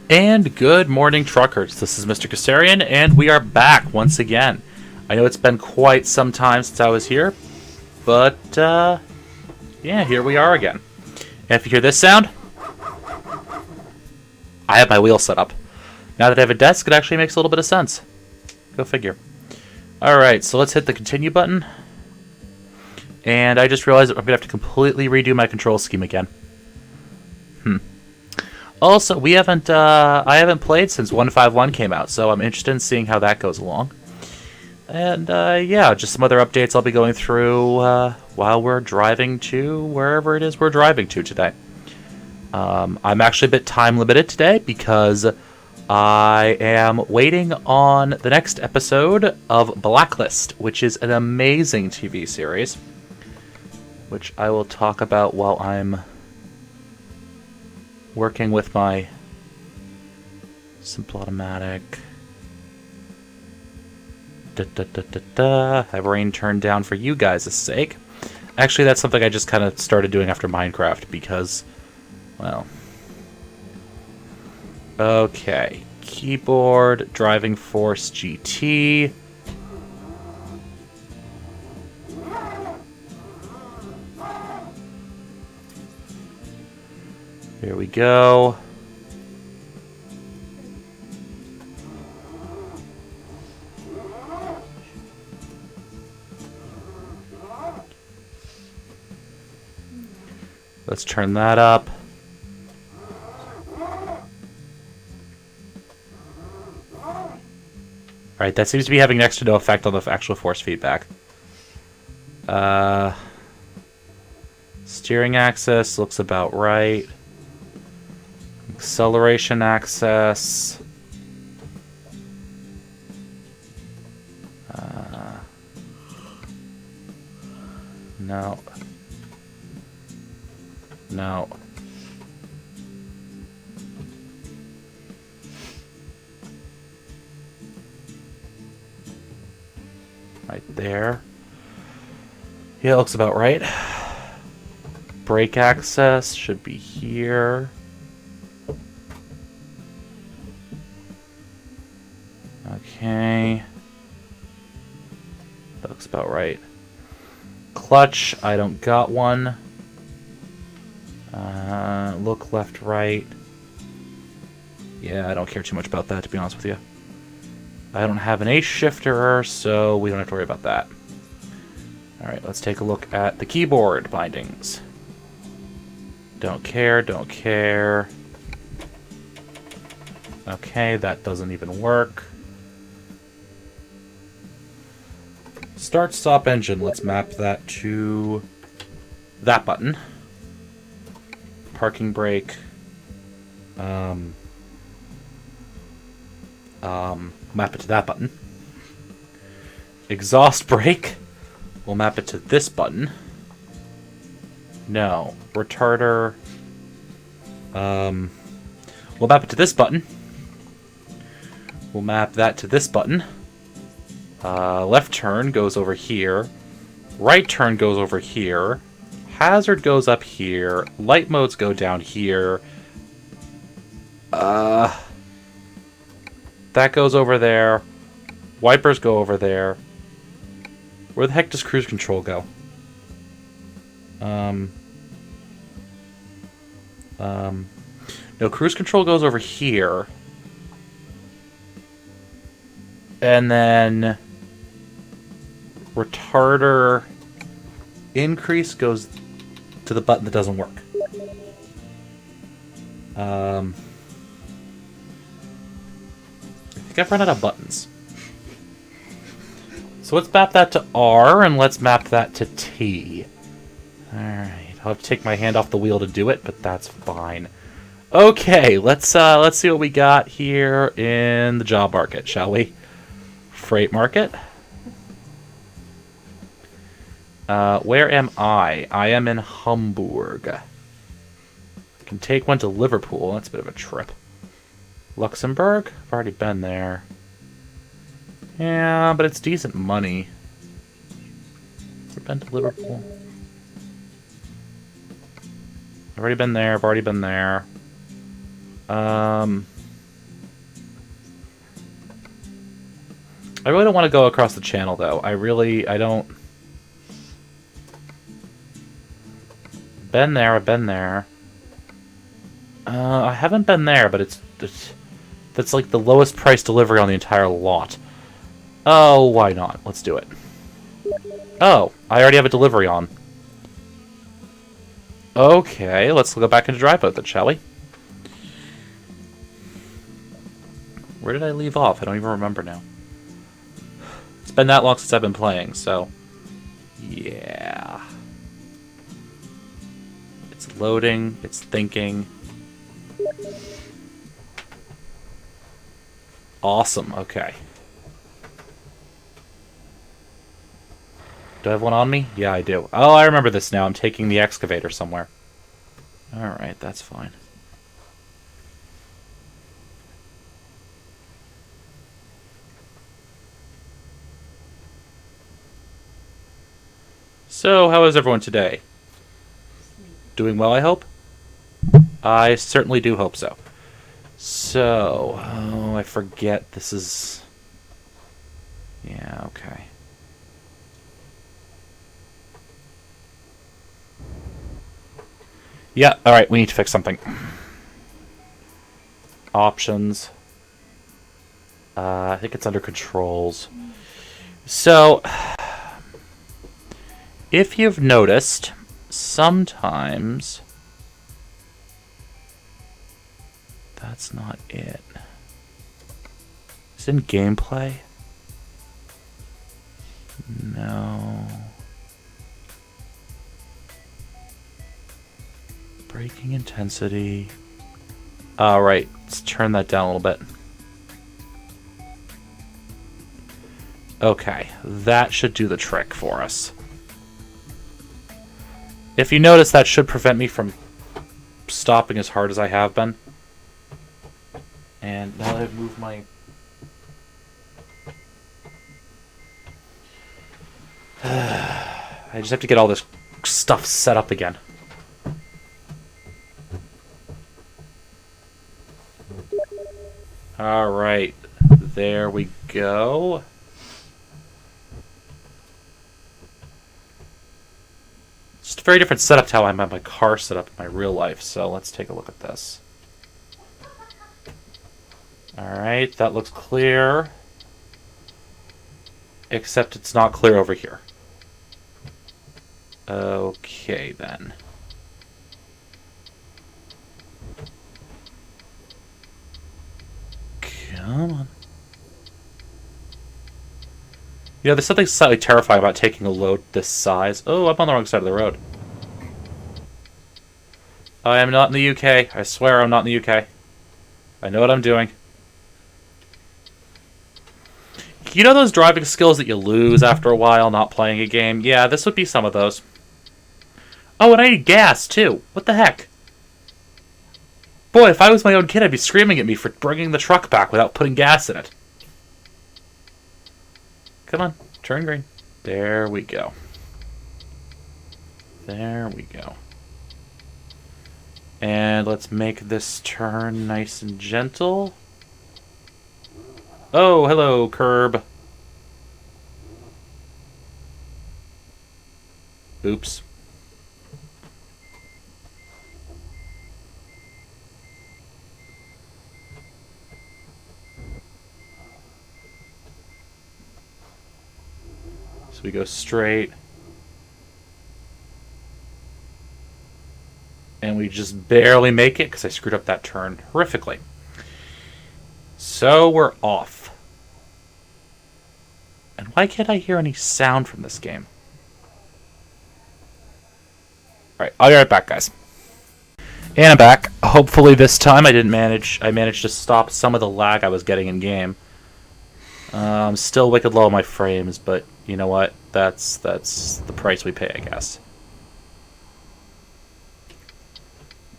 And good morning, truckers. This is Mr. Kassarian, and we are back once again. I know it's been quite some time since I was here, but, yeah, here we are again. And if you hear this sound, I have my wheel set up. Now that I have a desk, it actually makes a little bit of sense. Go figure. Alright, so let's hit the continue button. And I just realized that I'm going to have to completely redo my control scheme again. Also, I haven't played since 151 came out, so I'm interested in seeing how that goes along. And, yeah, just some other updates I'll be going through while we're driving to wherever it is we're driving to today. I'm actually a bit time limited today because I am waiting on the next episode of Blacklist, which is an amazing TV series, which I will talk about while I'm working with my Simple Automatic. Have rain turned down for you guys' sake. Actually, that's something I just kind of started doing after Minecraft because, well... Okay. Keyboard, Driving Force GT. Here we go. Let's turn that up. Alright, that seems to be having next to no effect on the actual force feedback. Steering axis looks about right. Acceleration axis. No. No. Right there. Yeah, it looks about right. Brake access should be here. Okay. That looks about right. Clutch, I don't got one. Look left, right. Yeah, I don't care too much about that, to be honest with you. I don't have an ace shifter, so we don't have to worry about that. Alright, let's take a look at the keyboard bindings. Don't care, don't care. Okay, that doesn't even work. Start, stop engine. Let's map that to that button. Parking brake. Map it to that button. Exhaust brake. We'll map it to this button. No. Retarder. We'll map it to this button. We'll map that to this button. Left turn goes over here. Right turn goes over here. Hazard goes up here. Light modes go down here. That goes over there. Wipers go over there. Where the heck does cruise control go? No, cruise control goes over here. And then retarder increase goes to the button that doesn't work. I think I've run out of buttons. So let's map that to R, and let's map that to T. Alright, I'll have to take my hand off the wheel to do it, but that's fine. Okay, let's see what we got here in the job market, shall we? Freight market. Where am I? I am in Hamburg. I can take one to Liverpool. That's a bit of a trip. Luxembourg? I've already been there. Yeah, but it's decent money. Ever been to Liverpool? I've already been there. I've already been there. I really don't want to go across the channel, though. I don't... Been there, I've been there. I haven't been there, but that's like the lowest price delivery on the entire lot. Oh, why not? Let's do it. Oh, I already have a delivery on. Okay, let's go back into Drive Boat then, shall we? Where did I leave off? I don't even remember now. It's been that long since I've been playing, so... Yeah. It's loading, it's thinking. Awesome, okay. Do I have one on me? Yeah, I do. Oh, I remember this now. I'm taking the excavator somewhere. Alright, that's fine. So, how is everyone today? Doing well, I hope? I certainly do hope so. So, oh, I forget this is... Yeah, okay. Yeah, alright, we need to fix something. Options. I think it's under controls. So, if you've noticed, sometimes... That's not it. Is it in gameplay? No. Braking intensity. Alright, let's turn that down a little bit. Okay, that should do the trick for us. If you notice, that should prevent me from stopping as hard as I have been. And now that I've moved my... I just have to get all this stuff set up again. Alright, there we go. It's just a very different setup to how I have my car set up in my real life, so let's take a look at this. Alright, that looks clear. Except it's not clear over here. Okay, then. Come on. You know, there's something slightly terrifying about taking a load this size. Oh, I'm on the wrong side of the road. I am not in the UK. I swear I'm not in the UK. I know what I'm doing. You know those driving skills that you lose after a while not playing a game? Yeah, this would be some of those. Oh, and I need gas, too. What the heck? Boy, if I was my own kid, I'd be screaming at me for bringing the truck back without putting gas in it. Come on, turn green. There we go. There we go. And let's make this turn nice and gentle. Oh, hello, curb. Oops. So we go straight. And we just barely make it because I screwed up that turn horrifically. So we're off. And why can't I hear any sound from this game? Alright, I'll be right back, guys. And I'm back. Hopefully this time I managed to stop some of the lag I was getting in game. I'm still wicked low on my frames, but you know what? That's the price we pay, I guess.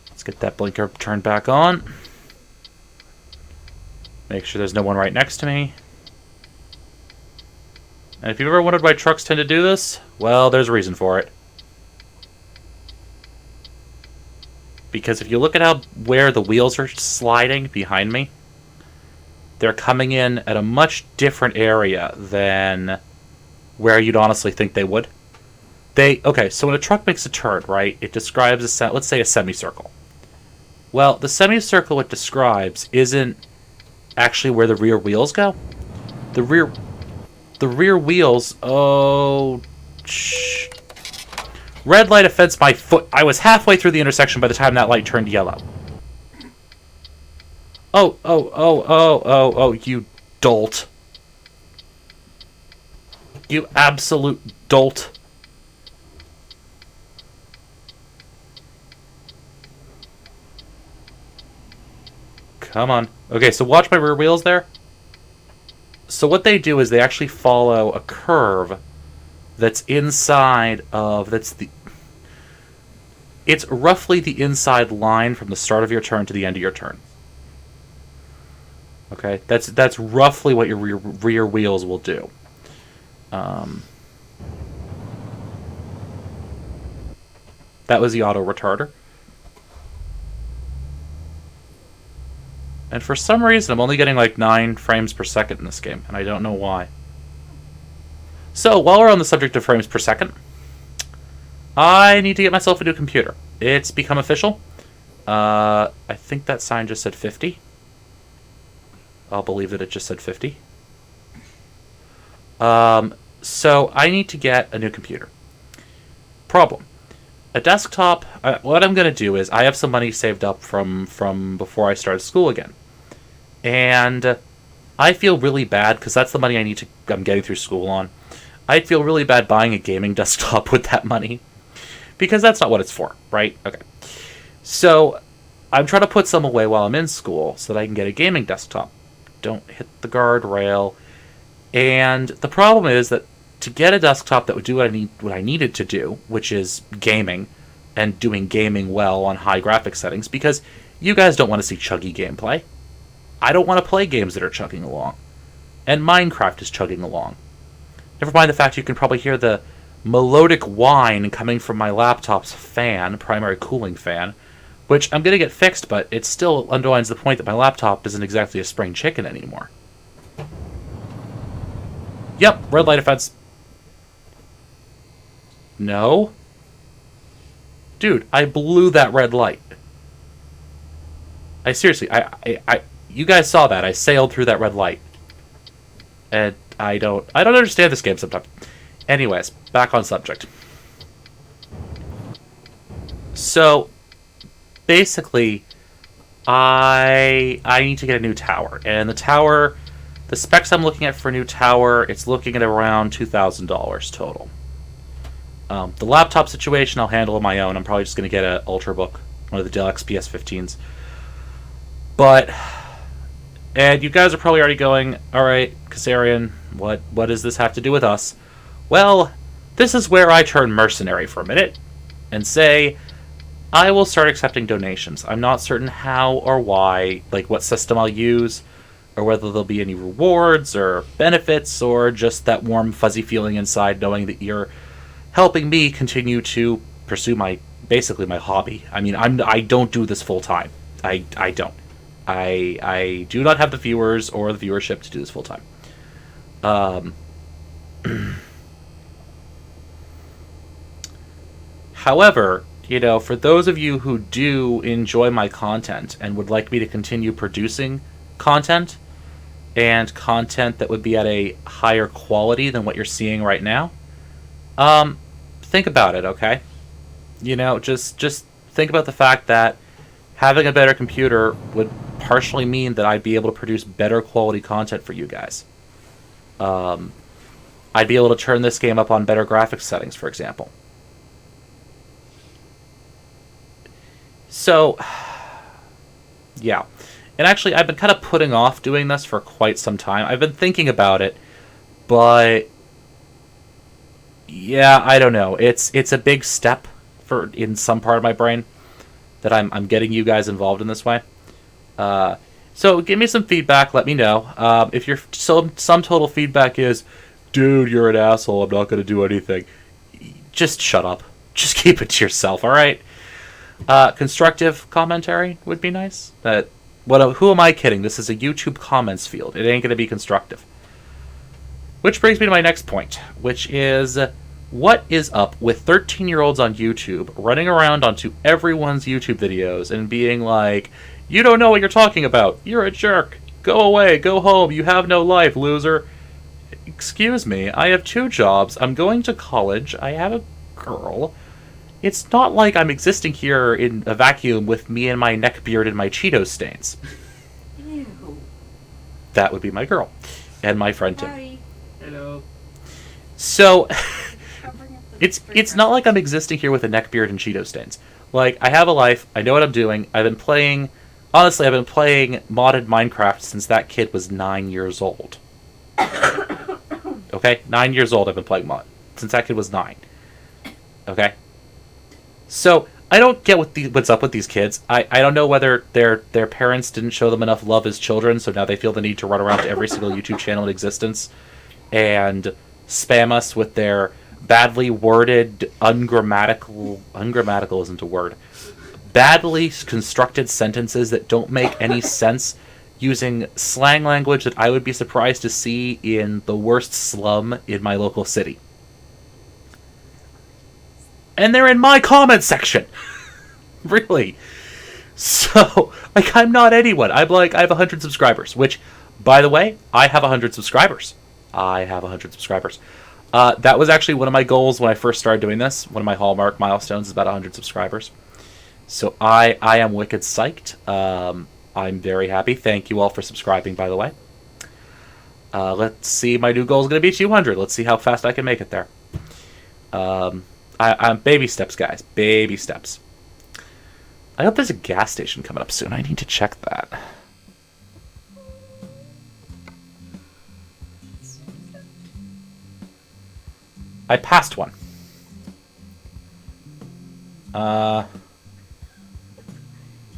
Let's get that blinker turned back on. Make sure there's no one right next to me. And if you've ever wondered why trucks tend to do this, well, there's a reason for it. Because if you look at where the wheels are sliding behind me, they're coming in at a much different area than where you'd honestly think they would. Okay, so when a truck makes a turn, right, it describes let's say a semicircle. Well, the semicircle it describes isn't actually where the rear wheels go. The rear wheels, red light offends my foot. I was halfway through the intersection by the time that light turned yellow. Oh, you dolt. You absolute dolt. Come on. Okay, so watch my rear wheels there. So what they do is they actually follow a curve that's inside of... It's roughly the inside line from the start of your turn to the end of your turn. Okay, that's roughly what your rear wheels will do. That was the auto retarder. And for some reason, I'm only getting like 9 frames per second in this game, and I don't know why. So, while we're on the subject of frames per second, I need to get myself a new computer. It's become official. I think that sign just said 50. I'll believe that it just said 50. So, I need to get a new computer. Problem. A desktop, what I'm going to do is, I have some money saved up from before I started school again. And I feel really bad, because that's the money I'm getting through school on. I'd feel really bad buying a gaming desktop with that money. Because that's not what it's for, right? Okay. So, I'm trying to put some away while I'm in school, so that I can get a gaming desktop. Don't hit the guardrail. And the problem is that to get a desktop that would do what I needed to do, which is gaming, and doing gaming well on high graphics settings, because you guys don't want to see chuggy gameplay. I don't want to play games that are chugging along. And Minecraft is chugging along. Never mind the fact you can probably hear the melodic whine coming from my laptop's fan, primary cooling fan, which I'm going to get fixed, but it still underlines the point that my laptop isn't exactly a spring chicken anymore. Yep, red light offense. No? Dude, I blew that red light. Seriously, you guys saw that. I sailed through that red light. And I don't understand this game sometimes. Anyways, back on subject. So, basically, I need to get a new tower. And the specs I'm looking at for a new tower, it's looking at around $2,000 total. The laptop situation I'll handle on my own. I'm probably just going to get an Ultrabook, one of the Dell XPS 15s. And you guys are probably already going, alright, Kazarian, what does this have to do with us? Well, this is where I turn mercenary for a minute and say, I will start accepting donations. I'm not certain how or why, like what system I'll use, or whether there'll be any rewards or benefits, or just that warm, fuzzy feeling inside knowing that you're helping me continue to pursue basically my hobby. I mean, I don't do this full time. I don't. I do not have the viewers or the viewership to do this full time. However, for those of you who do enjoy my content and would like me to continue producing content, and content that would be at a higher quality than what you're seeing right now, think about it, okay? Just think about the fact that having a better computer would partially mean that I'd be able to produce better quality content for you guys. I'd be able to turn this game up on better graphics settings, for example. So, yeah. And actually, I've been kind of putting off doing this for quite some time. I've been thinking about it, but yeah, I don't know. It's a big step in some part of my brain that I'm getting you guys involved in this way. So give me some feedback. Let me know. If your sum total feedback is, dude, you're an asshole, I'm not going to do anything, just shut up. Just keep it to yourself, all right? Constructive commentary would be nice. That Who am I kidding? This is a YouTube comments field. It ain't going to be constructive. Which brings me to my next point, which is, what is up with 13-year-olds on YouTube running around onto everyone's YouTube videos and being like, you don't know what you're talking about. You're a jerk. Go away. Go home. You have no life, loser. Excuse me. I have 2 jobs. I'm going to college. I have a girl. It's not like I'm existing here in a vacuum with me and my neck beard and my Cheetos stains. Ew. That would be my girl. And my friend Tim. Hi. Hello. So, Covering up the it's not like I'm existing here with a neck beard and Cheeto stains. Like, I have a life. I know what I'm doing. Honestly, I've been playing modded Minecraft since that kid was 9 years old. Okay? 9 years old I've been playing mod. Since that kid was 9. Okay? So, I don't get what's up with these kids. I don't know whether their parents didn't show them enough love as children, so now they feel the need to run around to every single YouTube channel in existence and spam us with their badly worded, ungrammatical isn't a word, badly constructed sentences that don't make any sense, using slang language that I would be surprised to see in the worst slum in my local city. And they're in my comment section. Really. So, like, I'm not anyone. I have 100 subscribers, which, by the way, I have 100 subscribers. That was actually one of my goals when I first started doing this. One of my hallmark milestones is about 100 subscribers. So I am wicked psyched. I'm very happy. Thank you all for subscribing, by the way. Let's see. My new goal is going to be 200. Let's see how fast I can make it there. I'm baby steps, guys. Baby steps. I hope there's a gas station coming up soon. I need to check that. I passed one. I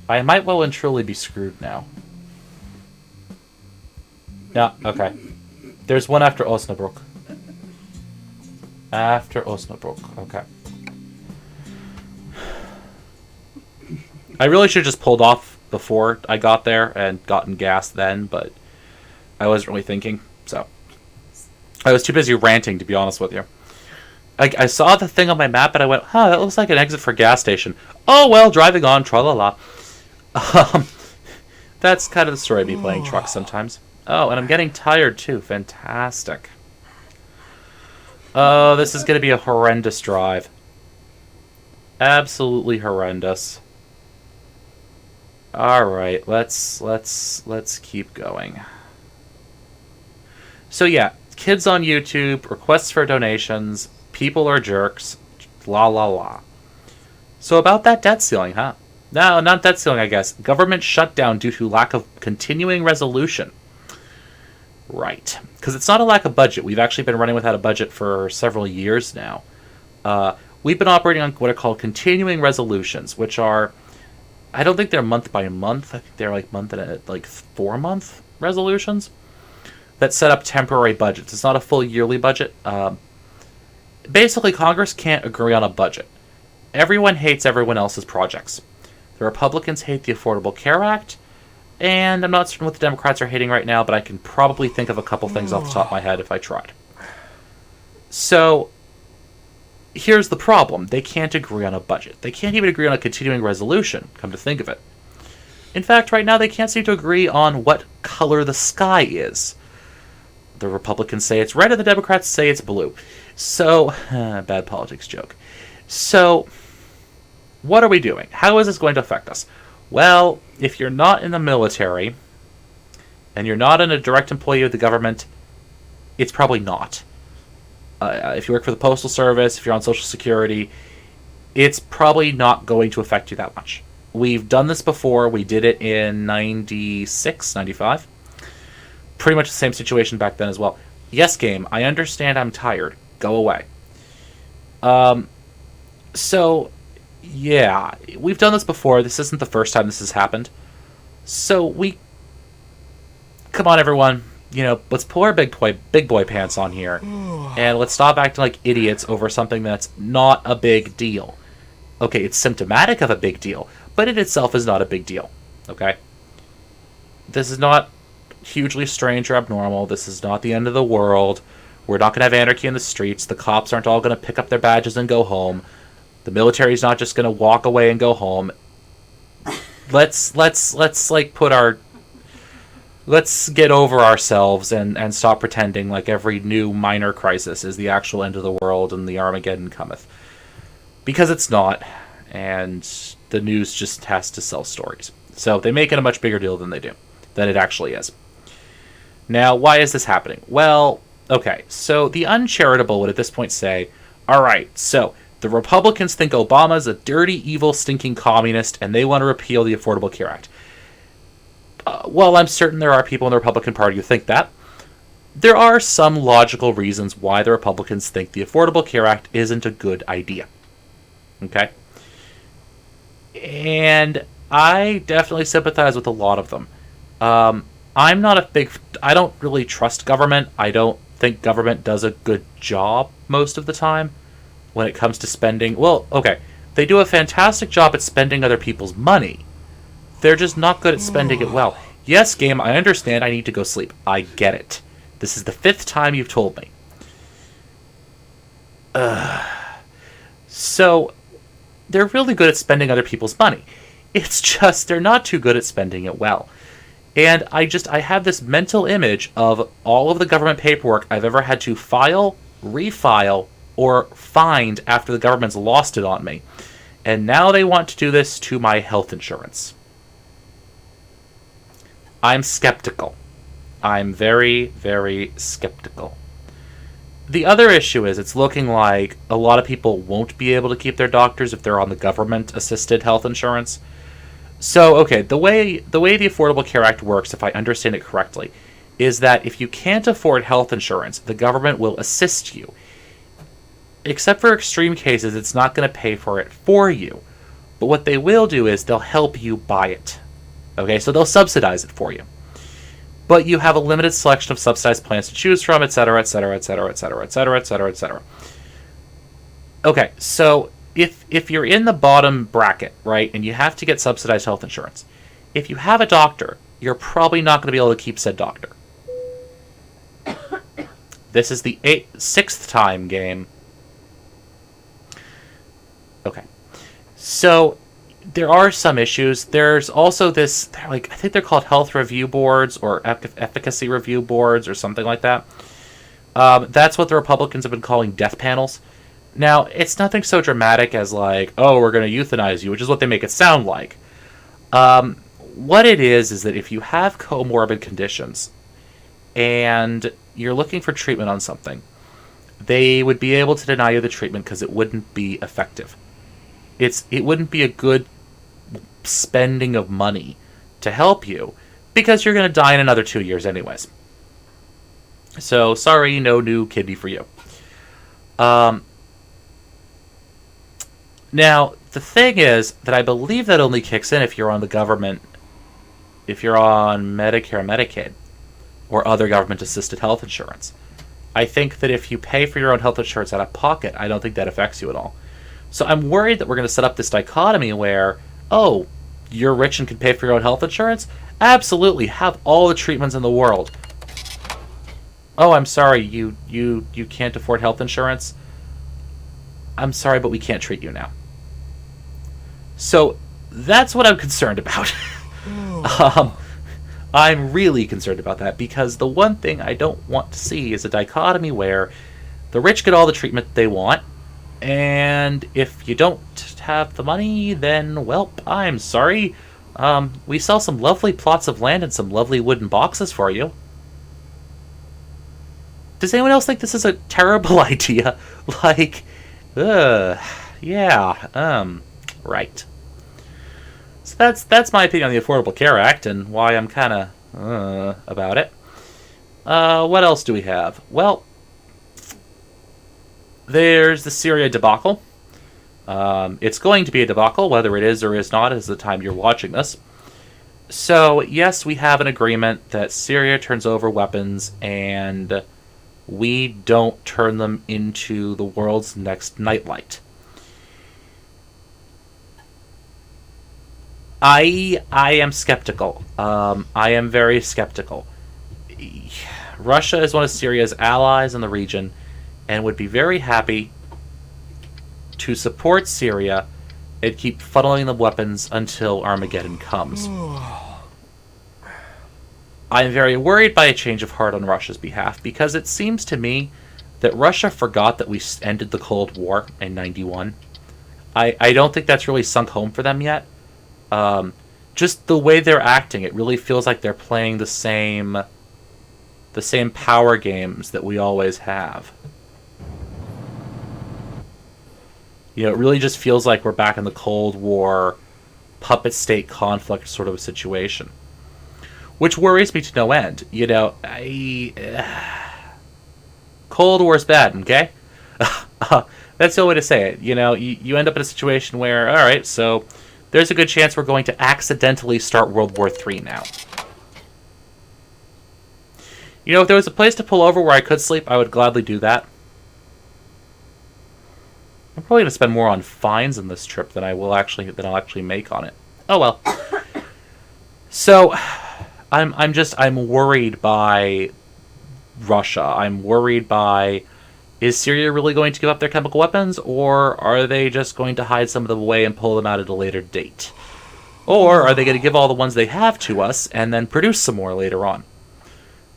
might well and truly be screwed now. Yeah, okay. There's one after Osnabrück. Okay. I really should have just pulled off before I got there and gotten gas then, but I wasn't really thinking, so. I was too busy ranting, to be honest with you. I saw the thing on my map and I went, huh, that looks like an exit for a gas station. Oh, well, driving on, tra-la-la. That's kind of the story of me playing trucks sometimes. Oh, and I'm getting tired too. Fantastic. Oh, this is going to be a horrendous drive. Absolutely horrendous. Alright, let's keep going. So yeah, kids on YouTube, requests for donations, people are jerks, la la la. So about that debt ceiling, huh? No, not debt ceiling, I guess. Government shutdown due to lack of continuing resolution. Right. Because it's not a lack of budget. We've actually been running without a budget for several years now. We've been operating on what are called continuing resolutions, which are, I don't think they're month by month. I think they're like 4-month resolutions that set up temporary budgets. It's not a full yearly budget. Basically, Congress can't agree on a budget. Everyone hates everyone else's projects. The Republicans hate the Affordable Care Act, and I'm not certain what the Democrats are hating right now, but I can probably think of a couple things off the top of my head if I tried. So, here's the problem. They can't agree on a budget. They can't even agree on a continuing resolution, come to think of it. In fact, right now they can't seem to agree on what color the sky is. The Republicans say it's red and the Democrats say it's blue. So, bad politics joke. So, what are we doing? How is this going to affect us? Well, if you're not in the military, and you're not a direct employee of the government, it's probably not. If you work for the Postal Service, if you're on Social Security, it's probably not going to affect you that much. We've done this before. We did it in 96, 95. Pretty much the same situation back then as well. Yes, game, I understand I'm tired. Go away. So, yeah, we've done this before. This isn't the first time this has happened. So come on, everyone. You know, let's pull our big boy pants on here, and let's stop acting like idiots over something that's not a big deal. Okay, it's symptomatic of a big deal, but it itself is not a big deal. Okay? This is not hugely strange or abnormal. This is not the end of the world. We're not going to have anarchy in the streets. The cops aren't all going to pick up their badges and go home. The military's not just going to walk away and go home. Let's like put our... Let's get over ourselves and stop pretending like every new minor crisis is the actual end of the world and the Armageddon cometh. Because it's not, and the news just has to sell stories. So they make it a much bigger deal than it actually is. Now, why is this happening? Well, okay, so the uncharitable would at this point say, alright, so the Republicans think Obama's a dirty, evil, stinking communist, and they want to repeal the Affordable Care Act. Well, I'm certain there are people in the Republican Party who think that. There are some logical reasons why the Republicans think the Affordable Care Act isn't a good idea. Okay? And I definitely sympathize with a lot of them. I'm not a big... I don't really trust government. I don't think government does a good job most of the time when it comes to spending. Well, okay, they do a fantastic job at spending other people's money. They're just not good at spending it well. Yes, game, I understand I need to go sleep. I get it. This is the 5th time you've told me. So, they're really good at spending other people's money. It's just they're not too good at spending it well. And I have this mental image of all of the government paperwork I've ever had to file, refile, or find after the government's lost it on me. And now they want to do this to my health insurance. I'm skeptical. I'm very, very skeptical. The other issue is it's looking like a lot of people won't be able to keep their doctors if they're on the government-assisted health insurance. So, okay, the way the Affordable Care Act works, if I understand it correctly, is that if you can't afford health insurance, the government will assist you. Except for extreme cases, it's not going to pay for it for you. But what they will do is they'll help you buy it. Okay, so they'll subsidize it for you. But you have a limited selection of subsidized plans to choose from, etc., etc., etc., etc., etc., etc., etc. Okay, so if you're in the bottom bracket, right, and you have to get subsidized health insurance, if you have a doctor, you're probably not going to be able to keep said doctor. This is the 6th time game. Okay. So there are some issues. There's also this, I think they're called health review boards or efficacy review boards or something like that. That's what the Republicans have been calling death panels. Now, it's nothing so dramatic as like, oh, we're going to euthanize you, which is what they make it sound like. What it is that if you have comorbid conditions and you're looking for treatment on something, they would be able to deny you the treatment because it wouldn't be effective. It wouldn't be a good spending of money to help you because you're going to die in another 2 years anyways. So, sorry, no new kidney for you. Now, the thing is that I believe that only kicks in if you're on the government, if you're on Medicare, Medicaid, or other government-assisted health insurance. I think that if you pay for your own health insurance out of pocket, I don't think that affects you at all. So I'm worried that we're going to set up this dichotomy where, oh, you're rich and can pay for your own health insurance? Absolutely, have all the treatments in the world. Oh, I'm sorry, you can't afford health insurance? I'm sorry, but we can't treat you now. So that's what I'm concerned about. I'm really concerned about that because the one thing I don't want to see is a dichotomy where the rich get all the treatment they want, and if you don't have the money, then, well, I'm sorry. We sell some lovely plots of land and some lovely wooden boxes for you. Does anyone else think this is a terrible idea? Like, yeah, right. So that's my opinion on the Affordable Care Act and why I'm kind of about it. What else do we have? Well, there's the Syria debacle. It's going to be a debacle, whether it is or is not, as the time you're watching this. So, yes, we have an agreement that Syria turns over weapons and we don't turn them into the world's next nightlight. I am skeptical. I am very skeptical. Russia is one of Syria's allies in the region and would be very happy to support Syria and keep funneling the weapons until Armageddon comes. I am very worried by a change of heart on Russia's behalf because it seems to me that Russia forgot that we ended the Cold War in '91. I don't think that's really sunk home for them yet. Just the way they're acting, it really feels like they're playing the same power games that we always have. You know, it really just feels like we're back in the Cold War puppet state conflict sort of a situation. Which worries me to no end. You know, Cold War's bad, okay? That's the only way to say it. You know, you end up in a situation where, alright, so there's a good chance we're going to accidentally start World War III now. You know, if there was a place to pull over where I could sleep, I would gladly do that. I'm probably going to spend more on fines in this trip than I'll actually make on it. Oh well. So, I'm worried by Russia. I'm worried by, is Syria really going to give up their chemical weapons, or are they just going to hide some of them away and pull them out at a later date? Or are they going to give all the ones they have to us and then produce some more later on?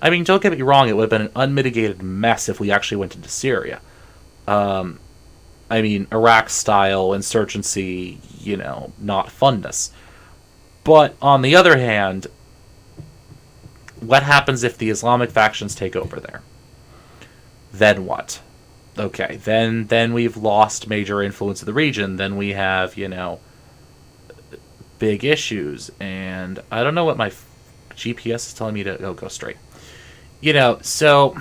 I mean, don't get me wrong, it would have been an unmitigated mess if we actually went into Syria. I mean, Iraq-style insurgency, you know, not funness. But, on the other hand, what happens if the Islamic factions take over there? Then what? Okay, then we've lost major influence in the region. Then we have, you know, big issues. And I don't know what my GPS is telling me to go straight. You know, so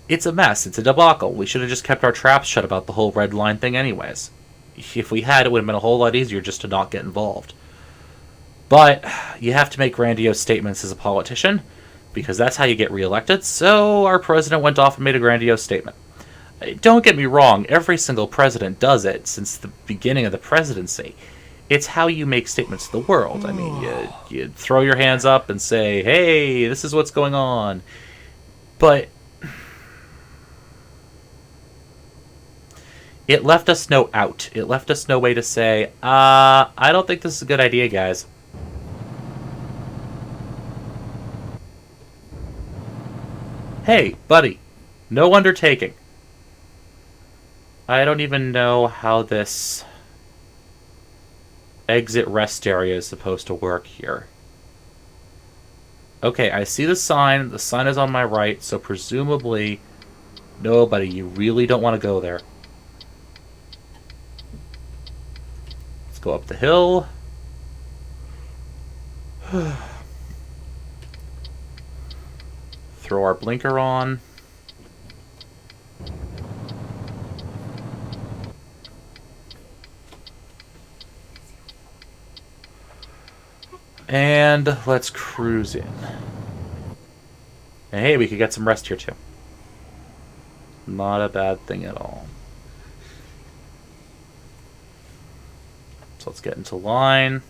it's a mess. It's a debacle. We should have just kept our traps shut about the whole red line thing anyways. If we had, it would have been a whole lot easier just to not get involved. But you have to make grandiose statements as a politician, because that's how you get reelected. So our president went off and made a grandiose statement. Don't get me wrong, every single president does it since the beginning of the presidency. It's how you make statements to the world. I mean, you throw your hands up and say, hey, this is what's going on. But it left us no out. It left us no way to say, I don't think this is a good idea, guys. Hey, buddy, no undertaking. I don't even know how this exit rest area is supposed to work here. Okay, I see the sign. The sign is on my right, so presumably, no, buddy, you really don't want to go there. Let's go up the hill. Throw our blinker on. And let's cruise in. And hey, we could get some rest here too. Not a bad thing at all. So let's get into line.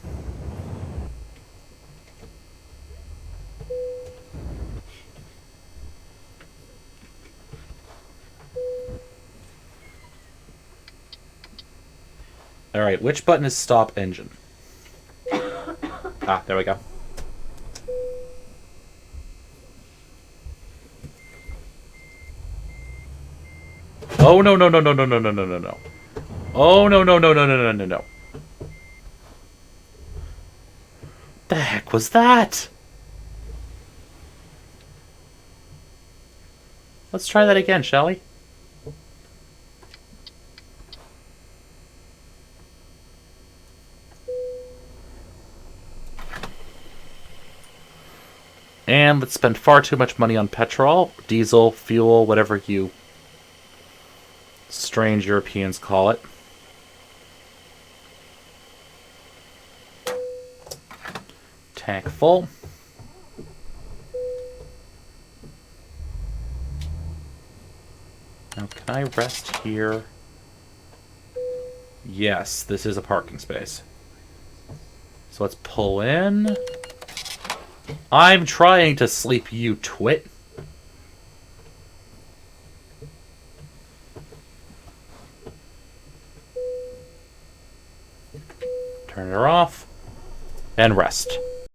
Alright, which button is stop engine? Ah, there we go. Oh, no, no, no, no, no, no, no, no, no, no. Oh, no, no, no, no, no, no, no, no. The heck was that? Let's try that again, shall we? And let's spend far too much money on petrol, diesel, fuel, whatever you strange Europeans call it. Tank full. Now, can I rest here? Yes, this is a parking space. So let's pull in. I'm trying to sleep, you twit. Turn her off. And rest.